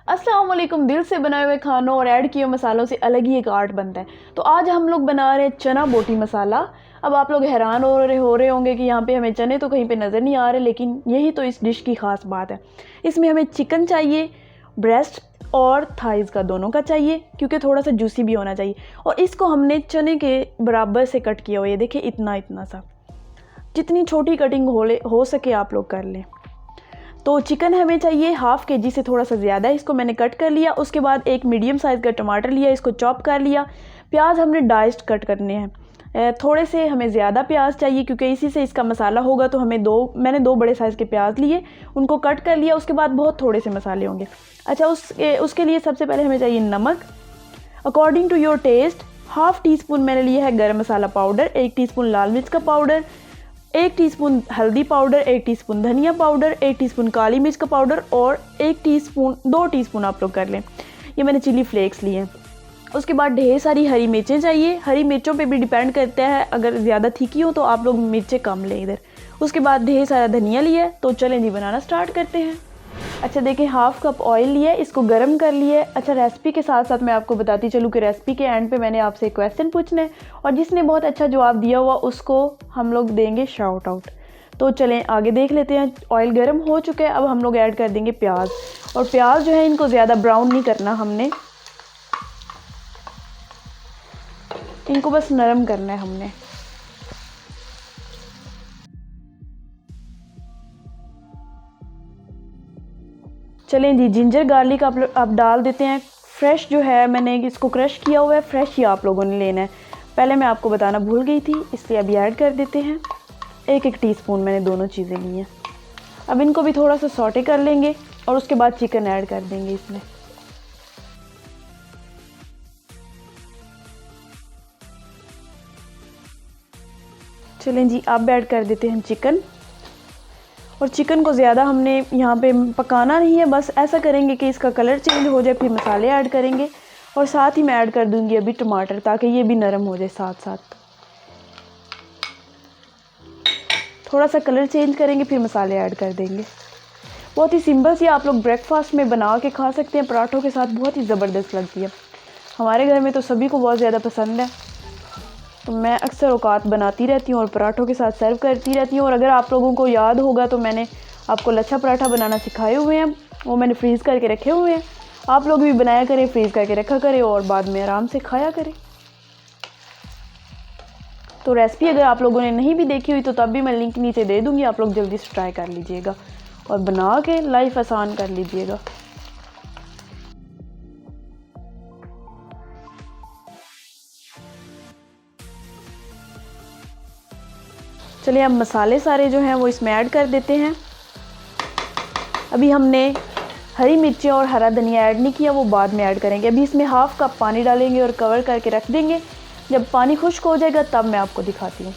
अस्सलाम वालेकुम। दिल से बनाए हुए खानों और ऐड किए मसालों से अलग ही एक आर्ट बनता है। तो आज हम लोग बना रहे हैं चना बोटी मसाला। अब आप लोग हैरान हो रहे होंगे कि यहाँ पे हमें चने तो कहीं पे नज़र नहीं आ रहे, लेकिन यही तो इस डिश की ख़ास बात है। इसमें हमें चिकन चाहिए, ब्रेस्ट और थाइज़ का दोनों का चाहिए, क्योंकि थोड़ा सा जूसी भी होना चाहिए। और इसको हमने चने के बराबर से कट किया हुआ, ये देखिए इतना इतना सा, जितनी छोटी कटिंग हो सके आप लोग कर लें। तो चिकन हमें चाहिए हाफ़ के जी से थोड़ा सा ज़्यादा, इसको मैंने कट कर लिया। उसके बाद एक मीडियम साइज़ का टमाटर लिया, इसको चॉप कर लिया। प्याज हमने डाइस्ड कट करने हैं, थोड़े से हमें ज़्यादा प्याज चाहिए क्योंकि इसी से इसका मसाला होगा। तो मैंने दो बड़े साइज़ के प्याज लिए, उनको कट कर लिया। उसके बाद बहुत थोड़े से मसाले होंगे। अच्छा, उसके लिए सबसे पहले हमें चाहिए नमक according to your taste. Half teaspoon मैंने लिया है गरम मसाला पाउडर, 1 टीस्पून लाल मिर्च का पाउडर, 1 टीस्पून हल्दी पाउडर, 1 टीस्पून धनिया पाउडर, 1 टीस्पून काली मिर्च का पाउडर और 2 टीस्पून आप लोग कर लें, ये मैंने चिली फ्लेक्स लिए हैं। उसके बाद ढेर सारी हरी मिर्चें चाहिए। हरी मिर्चों पे भी डिपेंड करता है, अगर ज़्यादा तीखी हो तो आप लोग मिर्चें कम लें इधर। उसके बाद ढेर सारा धनिया लिया है। तो चलें जी बनाना स्टार्ट करते हैं। अच्छा देखिए, हाफ़ कप ऑयल लिया है, इसको गर्म कर लिया है। अच्छा, रेसिपी के साथ साथ मैं आपको बताती चलूँ कि रेसिपी के एंड पे मैंने आपसे एक क्वेश्चन पूछना है और जिसने बहुत अच्छा जवाब दिया हुआ उसको हम लोग देंगे शाउट आउट। तो चलें आगे देख लेते हैं। ऑयल गर्म हो चुका है, अब हम लोग ऐड कर देंगे प्याज। और प्याज जो है इनको ज़्यादा ब्राउन नहीं करना हमने, इनको बस नरम करना है हमने। चलें जी, जिंजर गार्लिक आप डाल देते हैं। फ्रेश जो है मैंने इसको क्रश किया हुआ है, फ्रेश ही आप लोगों ने लेना है। पहले मैं आपको बताना भूल गई थी, इसलिए अभी ऐड कर देते हैं। 1 टीस्पून मैंने दोनों चीज़ें ली हैं। अब इनको भी थोड़ा सा सौटे कर लेंगे और उसके बाद चिकन ऐड कर देंगे इसमें। चलें जी, अब ऐड कर देते हैं चिकन। और चिकन को ज़्यादा हमने यहाँ पे पकाना नहीं है, बस ऐसा करेंगे कि इसका कलर चेंज हो जाए, फिर मसाले ऐड करेंगे। और साथ ही मैं ऐड कर दूँगी अभी टमाटर, ताकि ये भी नरम हो जाए। साथ साथ थोड़ा सा कलर चेंज करेंगे, फिर मसाले ऐड कर देंगे। बहुत ही सिंपल सी, आप लोग ब्रेकफास्ट में बना के खा सकते हैं, पराठों के साथ बहुत ही ज़बरदस्त लगती है। हमारे घर में तो सभी को बहुत ज़्यादा पसंद है, तो मैं अक्सर औकात बनाती रहती हूँ और पराठों के साथ सर्व करती रहती हूँ। और अगर आप लोगों को याद होगा तो मैंने आपको लच्छा पराठा बनाना सिखाए हुए हैं, वो मैंने फ्रीज़ करके रखे हुए हैं। आप लोग भी बनाया करें, फ्रीज़ करके रखा करें और बाद में आराम से खाया करें। तो रेसिपी अगर आप लोगों ने नहीं भी देखी हुई तो तब भी मैं लिंक नीचे दे दूँगी, आप लोग जल्दी से ट्राई कर लीजिएगा और बना के लाइफ आसान कर लीजिएगा। चलिए, अब मसाले सारे जो हैं वो इसमें ऐड कर देते हैं। अभी हमने हरी मिर्ची और हरा धनिया ऐड नहीं किया, वो बाद में ऐड करेंगे। अभी इसमें हाफ़ कप पानी डालेंगे और कवर करके रख देंगे। जब पानी खुश्क हो जाएगा तब मैं आपको दिखाती हूँ।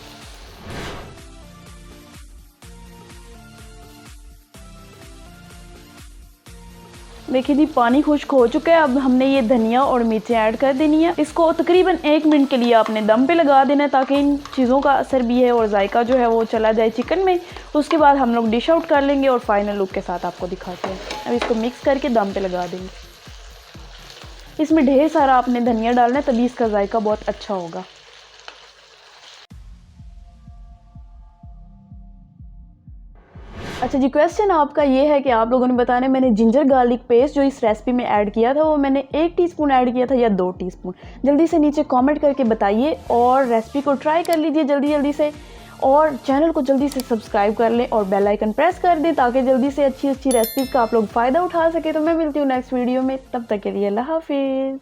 देखिए जी, पानी खुश्क हो चुका है। अब हमने ये धनिया और मिर्चें ऐड कर देनी है। इसको तकरीबन 1 मिनट के लिए आपने दम पे लगा देना है, ताकि इन चीज़ों का असर भी है और जायका जो है वो चला जाए चिकन में। उसके बाद हम लोग डिश आउट कर लेंगे और फाइनल लुक के साथ आपको दिखाते हैं। अब इसको मिक्स करके दम पे लगा देंगे। इसमें ढेर सारा आपने धनिया डालना है, तभी इसका जायका बहुत अच्छा होगा। अच्छा जी, क्वेश्चन आपका ये है कि आप लोगों ने बताना है मैंने जिंजर गार्लिक पेस्ट जो इस रेसिपी में ऐड किया था वो मैंने 1 टीस्पून ऐड किया था या 2 टीस्पून। जल्दी से नीचे कमेंट करके बताइए और रेसिपी को ट्राई कर लीजिए जल्दी से। और चैनल को जल्दी से सब्सक्राइब कर लें और बेल आइकन प्रेस कर दें, ताकि जल्दी से अच्छी रेसिपीज़ का आप लोग फ़ायदा उठा सके। तो मैं मिलती हूँ नेक्स्ट वीडियो में, तब तक के लिए अल्लाह हाफिज़।